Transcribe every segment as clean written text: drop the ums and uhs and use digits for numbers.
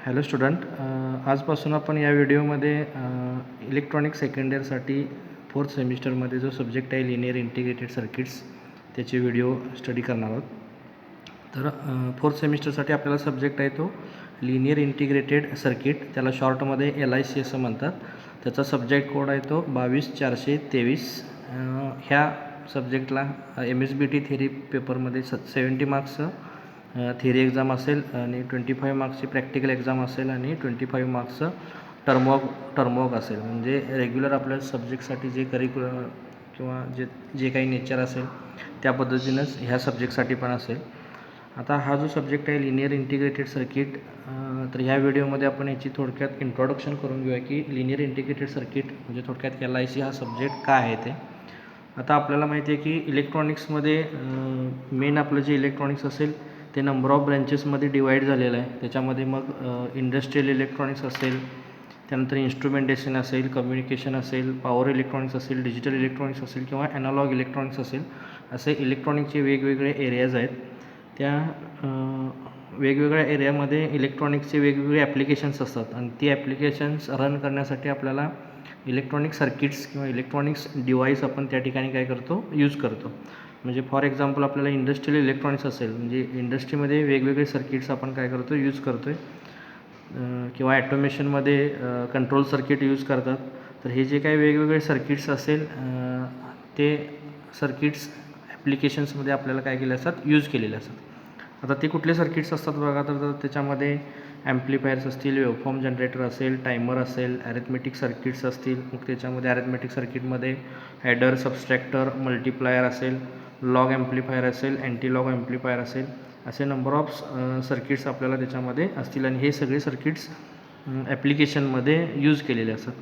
Hello student, आजपासून आपण या व्हिडिओमध्ये इलेक्ट्रॉनिक सेकंड इयरसाठी फोर्थ सेमिस्टरमध्ये जो सब्जेक्ट आहे लिनियर इंटिग्रेटेड सर्किट्स त्याचे व्हिडिओ स्टडी करणार आहोत. तर फोर्थ सेमिस्टरसाठी आपल्याला सब्जेक्ट आहे तो लिनियर इंटिग्रेटेड सर्किट, त्याला शॉर्टमध्ये LIC असं म्हणतात. त्याचा सब्जेक्ट कोड आहे तो 22423. ह्या सब्जेक्टला MSBT थेरी पेपरमध्ये 70 मार्क्सचं थिअरी एक्झाम असेल आणि 25 मार्क्सची प्रॅक्टिकल एक्झाम असेल आणि 25 मार्क्सचं टर्मवर्क असेल. म्हणजे रेग्युलर आपल्या सब्जेक्टसाठी जे करिक्युलर किंवा जे काही नेचर असेल त्या पद्धतीनंच ह्या सब्जेक्टसाठी पण असेल. आता हा जो सब्जेक्ट आहे लिनियर इंटिग्रेटेड सर्किट, तर ह्या व्हिडिओमध्ये आपण याची थोडक्यात इंट्रोडक्शन करून घेऊया की लिनियर इंटिग्रेटेड सर्किट म्हणजे थोडक्यात LIC हा सब्जेक्ट काय आहे ते. आता आपल्याला माहिती आहे की इलेक्ट्रॉनिक्समध्ये मेन आपलं जे इलेक्ट्रॉनिक्स असेल ते नंबर ऑफ ब्रँचेसमध्ये डिवाईड झालेलं आहे. त्याच्यामध्ये मग इंडस्ट्रियल इलेक्ट्रॉनिक्स असेल, त्यानंतर इन्स्ट्रुमेंटेशन असेल, कम्युनिकेशन असेल, पॉवर इलेक्ट्रॉनिक्स असेल, डिजिटल इलेक्ट्रॉनिक्स असेल किंवा ॲनालॉग इलेक्ट्रॉनिक्स असेल, असे इलेक्ट्रॉनिकचे वेगवेगळे एरियाज आहेत. त्या वेगवेगळ्या एरियामध्ये इलेक्ट्रॉनिक्सचे वेगवेगळे ॲप्लिकेशन्स असतात आणि ती ॲप्लिकेशन्स रन करण्यासाठी आपल्याला इलेक्ट्रॉनिक सर्किट्स किंवा इलेक्ट्रॉनिक्स डिव्हाइस आपण त्या ठिकाणी काय करतो, यूज करतो. म्हणजे फॉर एक्झाम्पल आपल्याला इंडस्ट्रियल इलेक्ट्रॉनिक्स असेल, म्हणजे इंडस्ट्रीमध्ये वेगवेगळे सर्किट्स आपण काय करतो, यूज करतो आहे. किंवा ॲटोमेशनमध्ये कंट्रोल सर्किट यूज करतात. तर हे जे काही वेगवेगळे सर्किट्स असेल ते सर्किट्स ॲप्लिकेशन्समध्ये आपल्याला काय केले असतात, यूज केलेले असतात. आता ते कुठले सर्किट्स असतात बघा, तर त्याच्यामध्ये ॲम्प्लिफायर्स असतील, वेवफॉर्म जनरेटर असेल, टायमर असेल, ॲरिथमेटिक सर्किट्स असतील. मग त्याच्यामध्ये ॲरिथमेटिक सर्किटमध्ये ॲडर, सबस्ट्रॅक्टर, मल्टिप्लायर असेल, लॉग ॲम्प्लिफायर असेल, अँटी लॉग ॲम्प्लिफायर असेल, असे नंबर ऑफ सर्किट्स आपल्याला त्याच्यामध्ये असतील आणि हे सगळे सर्किट्स ॲप्लिकेशनमध्ये यूज केलेले असतात.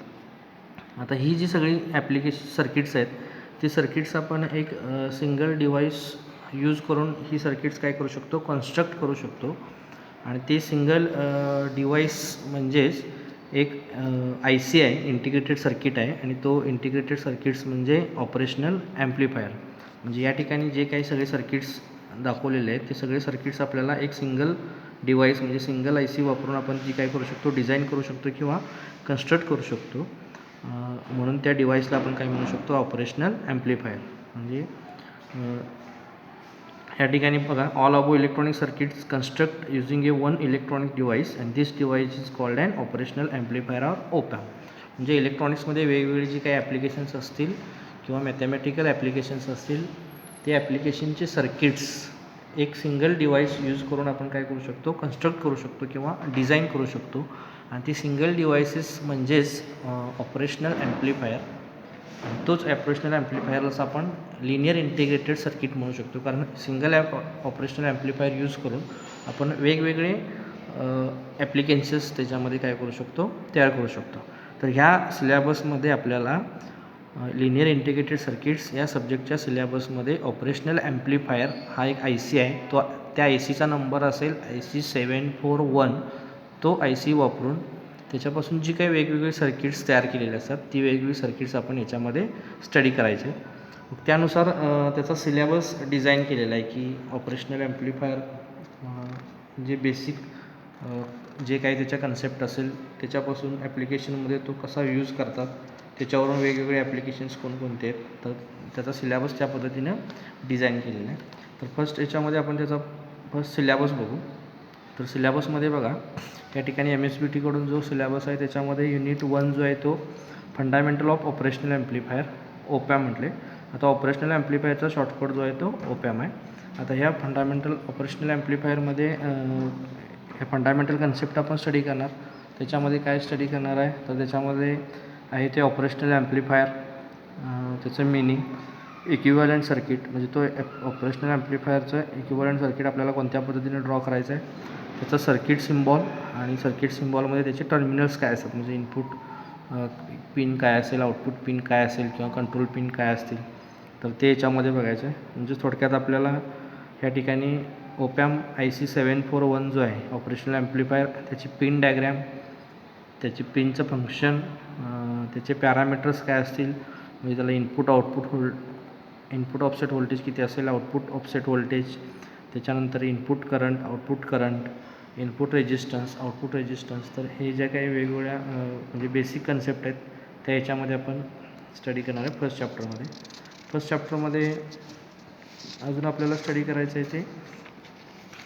आता ही जी सगळी सर्किट्स आहेत ती सर्किट्स आपण एक सिंगल डिव्हाइस यूज करून ही सर्किट्स काय करू शकतो, कन्स्ट्रक्ट करू शकतो. आणि ते सिंगल डिव्हाइस म्हणजेच एक IC आहे, इंटिग्रेटेड सर्किट आहे. आणि तो इंटिग्रेटेड सर्किट्स म्हणजे ऑपरेशनल ॲम्प्लिफायर. म्हणजे या ठिकाणी जे काही सगळे सर्किट्स दाखवलेले आहेत ते सगळे सर्किट्स आपल्याला एक सिंगल डिव्हाइस म्हणजे सिंगल IC वापरून आपण जी काय करू शकतो, डिझाईन करू शकतो किंवा कन्स्ट्रक्ट करू शकतो. म्हणून त्या डिव्हाइसला आपण काय म्हणू शकतो, ऑपरेशनल ॲम्प्लिफायर. म्हणजे या ठिकाणी बघा, all above electronic circuits construct using one electronic device and this device is called an operational amplifier or OP Amp. म्हणजे इलेक्ट्रॉनिक्समध्ये वेगवेगळे जे काही ॲप्लिकेशन्स असतील किंवा मॅथमॅटिकल ॲप्लिकेशन्स असतील ते ॲप्लिकेशनचे सर्किट्स एक सिंगल डिव्हाइस यूज करून आपण काय करू शकतो, कन्स्ट्रक्ट करू शकतो किंवा डिझाईन करू शकतो. आणि ती सिंगल डिव्हाइसेस म्हणजेच ऑपरेशनल ॲम्प्लिफायर. तोच ऑपरेशनल ॲम्प्लिफायरलाच आपण लिनियर इंटिग्रेटेड सर्किट म्हणू शकतो, कारण सिंगल ऑपरेशनल ॲम्प्लिफायर यूज करून आपण वेगवेगळे ॲप्लिकेशन्स त्याच्यामध्ये काय करू शकतो, तयार करू शकतो. तर ह्या सिलेबसमध्ये आपल्याला लिनियर इंटिग्रेटेड सर्किट्स या सब्जेक्टच्या सिलेबसमध्ये ऑपरेशनल ॲम्प्लिफायर हा एक IC आहे. तो त्या ICचा नंबर असेल IC 741. तो IC वापरून त्याच्यापासून जी काही वेगवेगळे सर्किट्स तयार केलेले असतात ती वेगवेगळी सर्किट्स आपण याच्यामध्ये स्टडी करायचे. त्यानुसार त्याचा सिलेबस डिझाईन केलेला आहे की ऑपरेशनल ॲम्प्लिफायर जे बेसिक जे काही त्याच्या कन्सेप्ट असेल त्याच्यापासून ॲप्लिकेशनमध्ये तो कसा यूज करतात, त्याच्यावरून वेगवेगळे ॲप्लिकेशन्स कोणकोणते आहेत, तर त्याचा सिलेबस त्या पद्धतीनं डिझाईन केलेला आहे. तर फर्स्ट याच्यामध्ये आपण त्याचा फर्स्ट सिलेबस बघू. तर सिलेबसमध्ये बघा, या ठिकाणी MSBTकडून जो सिलेबस आहे त्याच्यामध्ये युनिट 1 जो आहे तो fundamental of operational amplifier OP Amp म्हटले. आता ऑपरेशनल ॲम्प्लिफायरचा शॉर्टकट जो आहे तो OP Amp आहे. आता ह्या फंडामेंटल ऑपरेशनल ॲम्प्लिफायरमध्ये हे फंडामेंटल कन्सेप्ट आपण स्टडी करणार. त्याच्यामध्ये काय स्टडी करणार आहे, तर त्याच्यामध्ये आहे ते ऑपरेशनल ॲम्प्लिफायर, त्याचं मिनिंग, इक्विव्हॅलंट सर्किट म्हणजे तो ऑपरेशनल ॲम्प्लिफायरचं इक्विव्हॅलंट सर्किट आपल्याला कोणत्या पद्धतीने ड्रॉ करायचं आहे, त्याचं सर्किट सिम्बॉल आणि सर्किट सिम्बॉलमध्ये त्याचे टर्मिनल्स काय असतात, म्हणजे इनपुट पिन काय असेल, आउटपुट पिन काय असेल किंवा कंट्रोल पिन काय असतील, तर ते याच्यामध्ये बघायचं आहे. म्हणजे थोडक्यात आपल्याला या ठिकाणी OP Amp IC 741 जो आहे ऑपरेशनल ॲम्प्लिफायर, त्याची पिन डायग्रॅम, त्याची पिनचं फंक्शन, त्याचे पॅरामीटर्स काय असतील, म्हणजे त्याला इनपुट ऑफसेट व्होल्टेज किती असेल, आउटपुट ऑफसेट व्होल्टेज, त्याच्यानंतर input current, output current, input resistance, output resistance. तर हे ज्या काही वेगवेगळ्या म्हणजे बेसिक कन्सेप्ट आहेत त्या याच्यामध्ये आपण स्टडी करणार आहे फर्स्ट चॅप्टरमध्ये. फर्स्ट चॅप्टरमध्ये अजून आपल्याला स्टडी करायचं आहे ते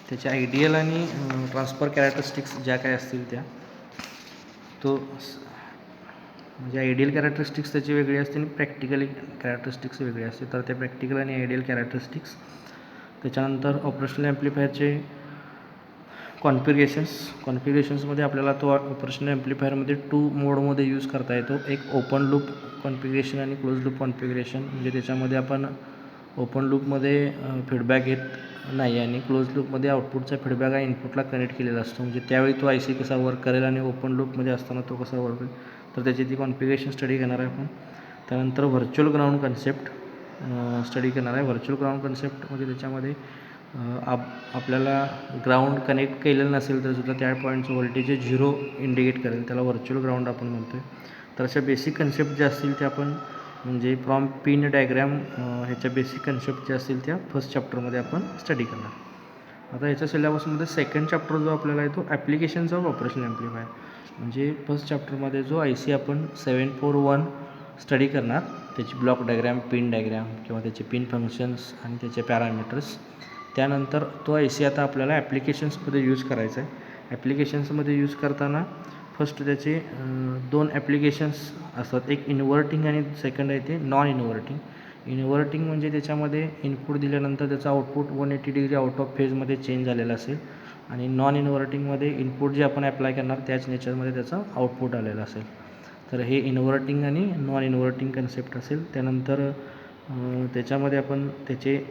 त्याचे आयडियल आणि ट्रान्सफर कॅरेक्टरिस्टिक्स ज्या काय असतील त्या. तो म्हणजे आयडियल कॅरेक्टरिस्टिक्स त्याची वेगळी असते आणि प्रॅक्टिकली कॅरेक्टरिस्टिक्स वेगळी असते. तर त्या प्रॅक्टिकल आणि आयडियल कॅरेक्टरिस्टिक्स. त्याच्यानंतर ऑपरेशनल ॲम्प्लिफायरचे कॉन्फिगरेशन्समध्ये आपल्याला तो ऑपरेशनल ॲम्प्लिफायरमध्ये 2 मोडमध्ये यूज करता येतो. एक ओपन लूप कॉन्फिगरेशन आणि क्लोज लूप कॉन्फिगरेशन. म्हणजे त्याच्यामध्ये आपण ओपन लूपमध्ये फीडबॅक येत नाही आणि क्लोज लूपमध्ये आउटपुटचा फीडबॅक हा इनपुटला कनेक्ट केलेला असतो. म्हणजे त्यावेळी तो IC कसा वर्क करेल आणि ओपन लूपमध्ये असताना तो कसा वर्क करेल, तर त्याची ती कॉन्फिगरेशन स्टडी करणार आहे आपण. त्यानंतर व्हर्च्युअल ग्राउंड कन्सेप्ट स्टडी करणार आहे. व्हर्च्युअल ग्राउंड कन्सेप्ट म्हणजे त्याच्यामध्ये आपल्याला ग्राउंड कनेक्ट केलेलं नसेल तर सुद्धा त्या पॉईंटचं व्होल्टेज 0 इंडिकेट करेल, त्याला व्हर्च्युअल ग्राउंड आपण म्हणतो आहे. तर अशा बेसिक कन्सेप्ट ज्या असतील त्या आपण म्हणजे फ्रॉम पिन डायग्रॅम ह्याच्या बेसिक कन्सेप्ट ज्या असतील त्या फर्स्ट चॅप्टरमध्ये आपण स्टडी करणार. आता ह्याच्या सिलेबसमध्ये सेकंड चॅप्टर जो आपल्याला आहे तो ॲप्लिकेशन्स ऑफ ऑपरेशनल ॲम्प्लिफायर. म्हणजे फर्स्ट चॅप्टरमध्ये जो IC आपण 741 स्टडी करणार, त्याची ब्लॉक डायग्रॅम, पिन डायग्रॅम किंवा त्याचे पिन फंक्शन्स आणि त्याचे पॅरामीटर्स. त्यानंतर तो IC आता आपल्याला ॲप्लिकेशन्समध्ये यूज करायचा आहे. ॲप्लिकेशन्समध्ये यूज करताना फर्स्ट त्याचे 2 ॲप्लिकेशन्स असतात. एक इन्व्हर्टिंग आणि सेकंड आहे ते नॉन इन्व्हर्टिंग. इन्व्हर्टिंग म्हणजे त्याच्यामध्ये इनपुट दिल्यानंतर त्याचा आउटपुट 180 डिग्री आउट ऑफ फेजमध्ये चेंज झालेला असेल आणि नॉन इन्व्हर्टिंगमध्ये इनपुट जे आपण ॲप्लाय करणार त्याच नेचरमध्ये त्याचा आउटपुट आलेला असेल. तर हे इन्व्हर्टिंग आणि नॉन इन्व्हर्टिंग कन्सेप्ट असेल. त्यानंतर त्याच्यामध्ये आपण त्याचे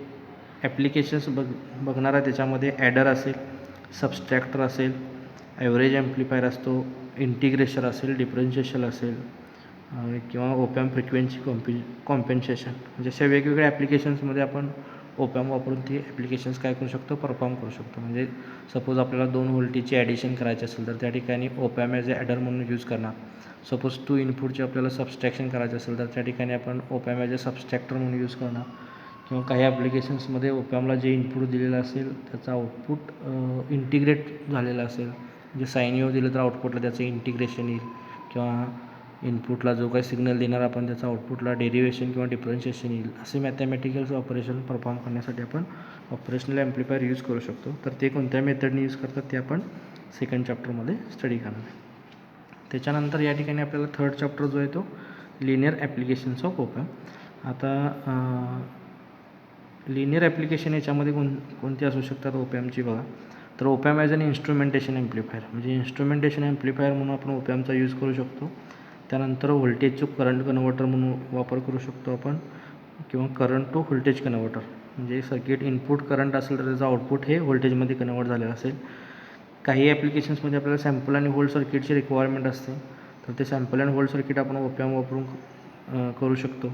ॲप्लिकेशन्स बघणार आहे. त्याच्यामध्ये ॲडर असेल, सबस्ट्रॅक्टर असेल, ॲव्हरेज ॲम्प्लिफायर असतो, इंटिग्रेशन असेल, डिफरन्शिएशन असेल किंवा ओपॅम्प फ्रिक्वेन्सी कॉम्पेन्सेशन. म्हणजे अशा वेगवेगळ्या ॲप्लिकेशन्समध्ये आपण ओपॅम्प वापरून ती ॲप्लिकेशन्स काय करू शकतो, परफॉर्म करू शकतो. म्हणजे सपोज आपल्याला 2 व्होल्टेजची ॲडिशन करायची असेल तर त्या ठिकाणी ओपॅम्प ॲज अ ॲडर म्हणून यूज करणार. सपोज 2 इनपुटची आपल्याला सबस्ट्रॅक्शन करायचं असेल तर त्या ठिकाणी आपण ओपॅम्प ॲज अ सबस्ट्रॅक्टर म्हणून यूज करणार. किंवा काही ॲप्लिकेशन्समध्ये ओपॅम्पला जे इनपुट दिलेलं असेल त्याचा आउटपुट इंटिग्रेट झालेला असेल, म्हणजे साईन वेव्ह दिलं तर आउटपुटला त्याचं इंटिग्रेशन येईल किंवा इनपुटला जो काही सिग्नल देणार आपण त्याचा आउटपुटला डेरिवेशन किंवा डिफरन्शिएशन येईल. असे मॅथमॅटिकल्स ऑपरेशन परफॉर्म करण्यासाठी आपण ऑपरेशनल ॲम्प्लिफायर यूज करू शकतो. तर ते कोणत्या मेथडने यूज करतात ते आपण सेकंड चॅप्टरमध्ये स्टडी करणार आहे. त्याच्यानंतर या ठिकाणी आपल्याला थर्ड चॅप्टर जो आहे तो लिनियर ॲप्लिकेशन्स ऑफ ओपॅम्प. आता लिनियर ॲप्लिकेशन याच्यामध्ये कोणती असू शकतात ओपॅम्पची बघा. तर opamp as an instrumentation amplifier, म्हणजे इन्स्ट्रुमेंटेशन ॲम्प्लिफायर म्हणून आपण ओपॅम्पचा यूज करू शकतो. त्यानंतर व्होल्टेज टू करंट कन्व्हर्टर म्हणून वापर करू शकतो आपण किंवा करंट टू व्होल्टेज कन्व्हर्टर. म्हणजे सर्किट इनपुट करंट असेल तर त्याचं आउटपुट हे व्होल्टेजमध्ये कन्व्हर्ट झालेलं असेल. काही ॲप्लिकेशन्समध्ये आपल्याला सॅम्पल आणि होल्ड सर्किटची रिक्वायरमेंट असते, तर ते सॅम्पल अँड होल्ड सर्किट आपण ओपॅम्प वापरून करू शकतो.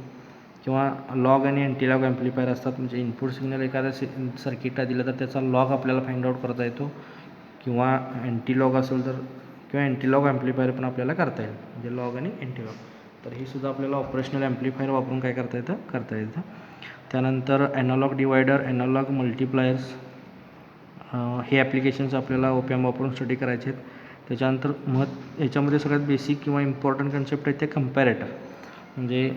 किंवा लॉग आणि अँटीलॉग ॲम्प्लिफायर असतात. म्हणजे इनपुट सिग्नल एखाद्या सर्किटला दिलं तर त्याचा लॉग आपल्याला फाइंड आउट करता येतो किंवा अँटीलॉग असेल तर किंवा अँटीलॉग ॲम्प्लिफायर पण आपल्याला करता येईल, म्हणजे लॉग आणि अँटीलॉग. तर हे सुद्धा आपल्याला ऑपरेशनल ॲम्प्लिफायर वापरून काय करता येतं. त्यानंतर ॲनालॉग डिवायडर, ॲनालॉग मल्टिप्लायर्स हे ॲप्लिकेशन्स आपल्याला ओपॅम्प वापरून स्टडी करायचे आहेत. त्याच्यानंतर याच्यामध्ये सगळ्यात बेसिक किंवा इम्पॉर्टंट कन्सेप्ट आहे ते कम्पॅरेटर. म्हणजे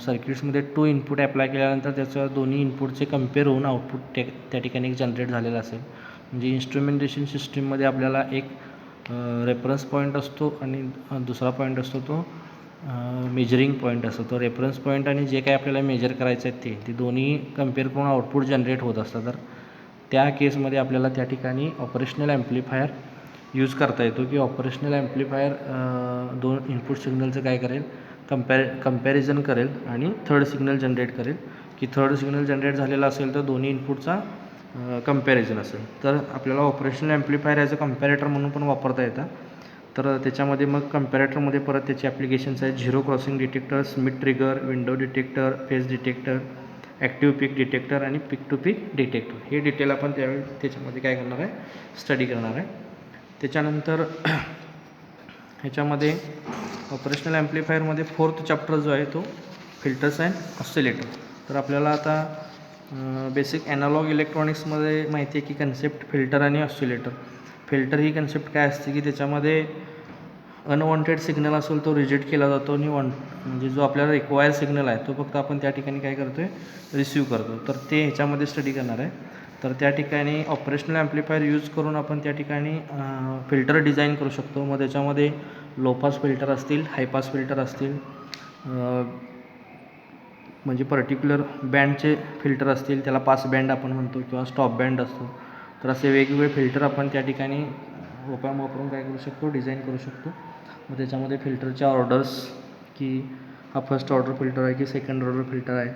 सर्किट्समध्ये 2 इनपुट ॲप्लाय केल्यानंतर त्याचं दोन्ही इनपुटचे कम्पेअर होऊन आउटपुट त्या ठिकाणी जनरेट झालेलं असेल. म्हणजे इन्स्ट्रुमेंटेशन सिस्टीममध्ये आपल्याला एक रेफरन्स पॉईंट असतो आणि दुसरा पॉईंट असतो तो मेजरिंग पॉईंट असतो. तो रेफरन्स पॉईंट आणि जे काही आपल्याला मेजर करायचं आहे ते दोन्ही कम्पेअर करून आउटपुट जनरेट होत असतं. तर त्या केसमध्ये आपल्याला त्या ठिकाणी ऑपरेशनल ॲम्प्लिफायर यूज करता येतो की ऑपरेशनल ॲम्प्लिफायर 2 इनपुट सिग्नलचं काय करेल, कम्पॅरिझन करेल आणि थर्ड सिग्नल जनरेट करेल. की थर्ड सिग्नल जनरेट झालेला असेल तर दोन्ही इनपुटचा कम्पॅरिझन असेल. तर आपल्याला operational amplifier as a comparator म्हणून पण वापरता येतं. तर त्याच्यामध्ये मग कम्पॅरेटरमध्ये परत त्याचे ॲप्लिकेशन्स आहेत. Zero crossing detector, Schmitt trigger, window detector, phase detector, active peak detector आणि पीक टू पीक डिटेक्टर. हे डिटेल आपण त्यावेळी त्याच्यामध्ये काय करणार आहे, स्टडी करणार आहे. त्याच्यानंतर ह्याच्यामध्ये ऑपरेशनल ॲम्प्लिफायरमध्ये फोर्थ चॅप्टर जो आहे तो फिल्टर्स अँड ऑसिलेटर. तर आपल्याला आता बेसिक ॲनालॉग इलेक्ट्रॉनिक्समध्ये माहिती आहे की कन्सेप्ट फिल्टर आणि ऑसिलेटर. फिल्टर ही कन्सेप्ट काय असते की त्याच्यामध्ये अनवॉन्टेड सिग्नल असेल तो रिजेक्ट केला जातो आणि म्हणजे जो आपल्याला रिक्वायर सिग्नल आहे तो फक्त आपण त्या ठिकाणी काय करतो आहे रिसीव्ह करतो. तर ते ह्याच्यामध्ये स्टडी करणार आहे. तर त्या ठिकाणी ऑपरेशनल ॲम्प्लिफायर यूज करून आपण त्या ठिकाणी फिल्टर डिझाईन करू शकतो. मग त्याच्यामध्ये लो पास फिल्टर असतील, हाय पास फिल्टर असतील, म्हणजे पर्टिक्युलर बँडचे फिल्टर असतील, त्याला पास बँड आपण म्हणतो किंवा स्टॉप बँड असतो. तर असे वेगवेगळे फिल्टर आपण त्या ठिकाणी ओपॅम्प वापरून काय करू शकतो डिझाईन करू शकतो. मग त्याच्यामध्ये फिल्टरच्या ऑर्डर्स की हा फर्स्ट ऑर्डर फिल्टर आहे की सेकंड ऑर्डर फिल्टर आहे,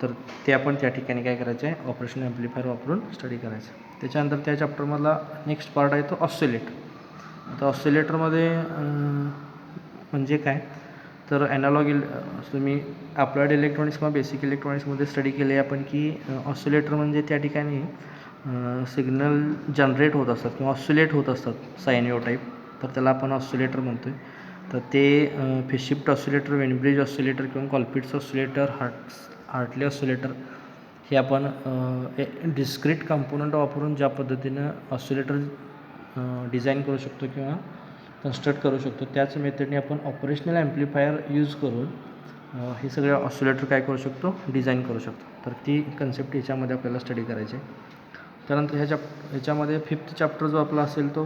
तर ते आपण त्या ठिकाणी काय करायचं आहे ऑपरेशनल ॲम्प्लिफायर वापरून स्टडी करायचं. त्याच्यानंतर त्या चॅप्टरमधला नेक्स्ट पार्ट आहे तो ऑसिलेटर. आता ऑसिलेटरमध्ये म्हणजे काय तर ॲनालॉग तुम्ही अप्लाइड इलेक्ट्रॉनिक्स किंवा बेसिक इलेक्ट्रॉनिक्समध्ये स्टडी केले आपण की ऑसिलेटर म्हणजे त्या ठिकाणी सिग्नल जनरेट होत असतात किंवा ऑसिलेट होत असतात सायनिओ टाईप, तर त्याला आपण ऑसिलेटर म्हणतो आहे. तर ते फेज शिफ्ट ऑसिलेटर, वेनब्रिज ऑसिलेटर किंवा कॉल्पिट्स ऑसिलेटर, हार्टले ऑसिलेटर हे आपण डिस्क्रीट कंपोनंट वापरून ज्या पद्धतीनं ऑसिलेटर डिझाईन करू शकतो किंवा कन्स्ट्रक्ट करू शकतो त्याच मेथडने आपण ऑपरेशनल ॲम्प्लिफायर यूज करून हे सगळे ऑसिलेटर काय करू शकतो डिझाईन करू शकतो. तर ती कन्सेप्ट ह्याच्यामध्ये आपल्याला स्टडी करायची आहे. त्यानंतर ह्याच्यामध्ये 5th चॅप्टर जो आपला असेल तो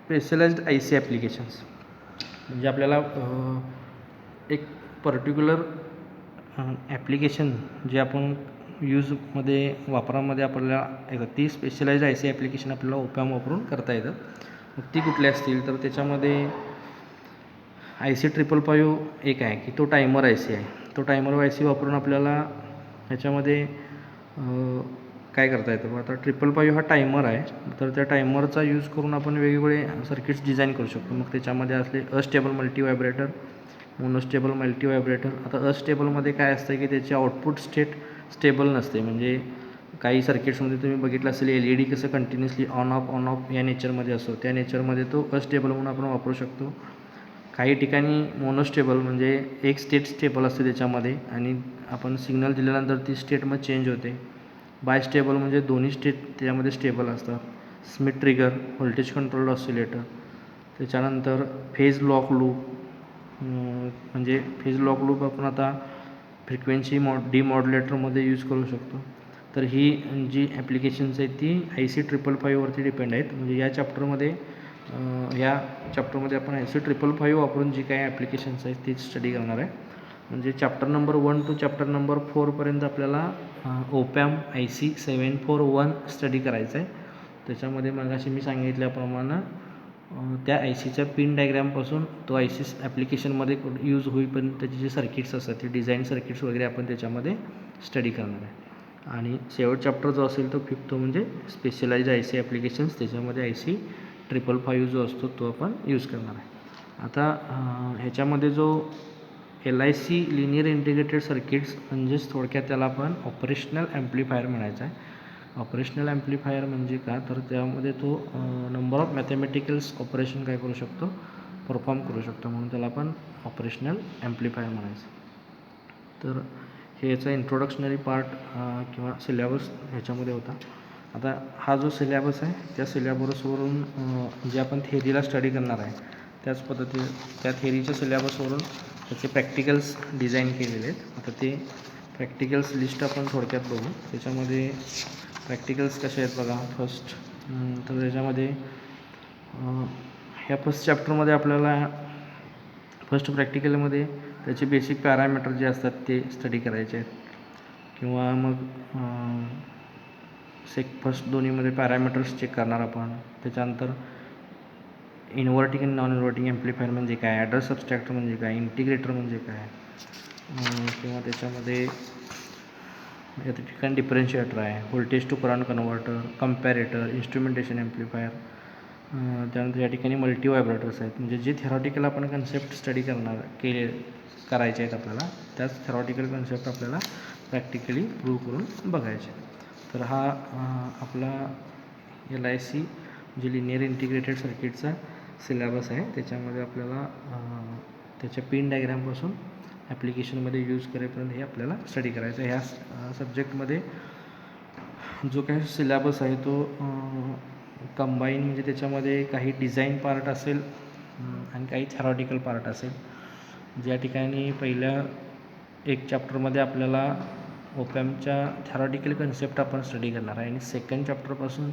स्पेशलाइज्ड आय सी ॲप्लिकेशन्स. म्हणजे आपल्याला एक पर्टिक्युलर ॲप्लिकेशन जे आपण यूजमध्ये वापरामध्ये आपल्याला ती स्पेशलाइज्ड आय सी ॲप्लिकेशन आपल्याला ओपॅम्प वापरून करता येतं. मग ती कुठली असतील तर त्याच्यामध्ये IC 555 एक आहे की तो टायमर आय सी आहे. तो टायमर आय सी वापरून आपल्याला ह्याच्यामध्ये काय करता येतं. आता 555 हा टायमर आहे, तर त्या टायमरचा यूज करून आपण वेगवेगळे सर्किट्स डिझाईन करू शकतो. मग त्याच्यामध्ये असले astable multi vibrator, monostable multi vibrator. आता अस्टेबलमध्ये काय असतं की त्याची आउटपुट स्टेट स्टेबल नसते. म्हणजे काही सर्किट्समध्ये तुम्ही बघितलं असेल LED कसं कंटिन्युअसली ऑन ऑफ या नेचरमध्ये असतो, त्या नेचरमध्ये तो अस्टेबल म्हणून आपण वापरू शकतो. काही ठिकाणी मोनोस्टेबल म्हणजे एक स्टेट स्टेबल असते त्याच्यामध्ये आणि आपण सिग्नल दिल्यानंतर ती स्टेट मग चेंज होते. बायस्टेबल म्हणजे दोन्ही स्टेट त्याच्यामध्ये स्टेबल असतात. Schmitt trigger, voltage controlled oscillator. त्याच्यानंतर फेज लॉक लूप, म्हणजे फेज लॉक लूप आपण आता फ्रिक्वेन्सी डिमॉड्युलेटरमध्ये यूज करू शकतो. तर ही जी ॲप्लिकेशन्स आहेत ती IC 555वरती डिपेंड आहेत. म्हणजे या चॅप्टरमध्ये आपण IC 555 वापरून जी काही ॲप्लिकेशन्स आहेत तीच स्टडी करणार आहे. म्हणजे chapter number 1 to chapter number 4पर्यंत आपल्याला ओपॅम्प IC 741 स्टडी करायचं आहे. त्याच्यामध्ये मगाशी मी सांगितल्याप्रमाणे त्या ICच्या पिन डायग्रॅमपासून तो IC ॲप्लिकेशनमध्ये यूज होईपर्यंत त्याचे जे सर्किट्स असतात ते डिझाईन सर्किट्स वगैरे आपण त्याच्यामध्ये स्टडी करणार आहे. आणि शेवट चॅप्टर जो असेल तो 5th म्हणजे स्पेशलाइज्ड IC ॲप्लिकेशन्स. त्याच्यामध्ये IC 555 जो असतो तो आपण यूज करणार आहे. आता ह्याच्यामध्ये जो LIC लिनियर इंटिग्रेटेड सर्किट्स म्हणजेच थोडक्यात त्याला आपण ऑपरेशनल ॲम्प्लिफायर म्हणायचं आहे. ऑपरेशनल ॲम्प्लिफायर म्हणजे का तर त्यामध्ये तो नंबर ऑफ मॅथमॅटिकल्स ऑपरेशन काय करू शकतो परफॉर्म करू शकतो, म्हणून त्याला आपण ऑपरेशनल ॲम्प्लिफायर म्हणायचं. तर हे याचा इंट्रोडक्शनरी पार्ट किंवा सिलेबस ह्याच्यामध्ये होता. आता हा जो सिलेबस आहे त्या सिलेबसवरून जे आपण थेरीला स्टडी करणार आहे त्याच पद्धतीने त्या थेरीच्या सिलेबसवरून त्याचे प्रॅक्टिकल्स डिझाईन केलेले आहेत. आता ते प्रॅक्टिकल्स लिस्ट आपण थोडक्यात बघू. त्याच्यामध्ये प्रॅक्टिकल्स कसे आहेत बघा. तर त्याच्यामध्ये ह्या फर्स्ट चॅप्टरमध्ये आपल्याला फर्स्ट प्रॅक्टिकलमध्ये त्याचे बेसिक पॅरामीटर जे असतात ते स्टडी करायचे आहेत किंवा मग फर्स्ट दोन्हीमध्ये पॅरामीटर्स चेक करणार आपण. त्याच्यानंतर इन्व्हर्टिंग आणि नॉन इन्व्हर्टिंग ॲम्प्लिफायर म्हणजे काय, ॲड्रेस सबस्ट्रॅक्टर म्हणजे काय, इंटिग्रेटर म्हणजे काय, किंवा त्याच्यामध्ये या ठिकाणी डिफरन्शिएटर आहे, voltage to current converter, comparator, instrumentation amplifier. त्यानंतर या ठिकाणी मल्टी व्हायब्रेटर्स आहेत. म्हणजे जे थेरॉटिकल आपण कन्सेप्ट स्टडी करायचे आहेत आपल्याला त्याच थेरॉटिकल कन्सेप्ट आपल्याला प्रॅक्टिकली प्रूव्ह करून बघायचे. तर हा आपला LIC जे लिनियर इंटिग्रेटेड सर्किटचा सिलेबस आहे त्याच्यामध्ये आपल्याला त्याच्या पिन डायग्रॅमपासून ॲप्लिकेशनमध्ये यूज करेपर्यंत हे आपल्याला स्टडी करायचं आहे. ह्या सब्जेक्टमध्ये जो काही सिलेबस आहे तो कंबाईन म्हणजे त्याच्यामध्ये काही डिझाईन पार्ट असेल आणि काही थेरॉटिकल पार्ट असेल. ज्या ठिकाणी पहिल्या एक चॅप्टरमध्ये आपल्याला ओपॅम्पच्या थेरॉटिकल कन्सेप्ट आपण स्टडी करणार आहे आणि सेकंड चॅप्टरपासून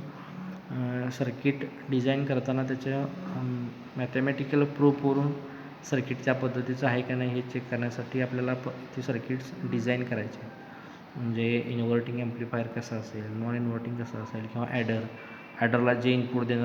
सर्किट डिझाईन करताना त्याच्या मॅथमॅटिकल प्रूफवरून सर्किट त्या पद्धतीचं आहे का नाही हे चेक करण्यासाठी आपल्याला ते सर्किट्स डिझाईन करायचे. म्हणजे इन्व्हर्टिंग ॲम्प्लिफायर कसं असेल, नॉन इन्व्हर्टिंग कसं असेल किंवा ॲडरला जे इनपुट देणार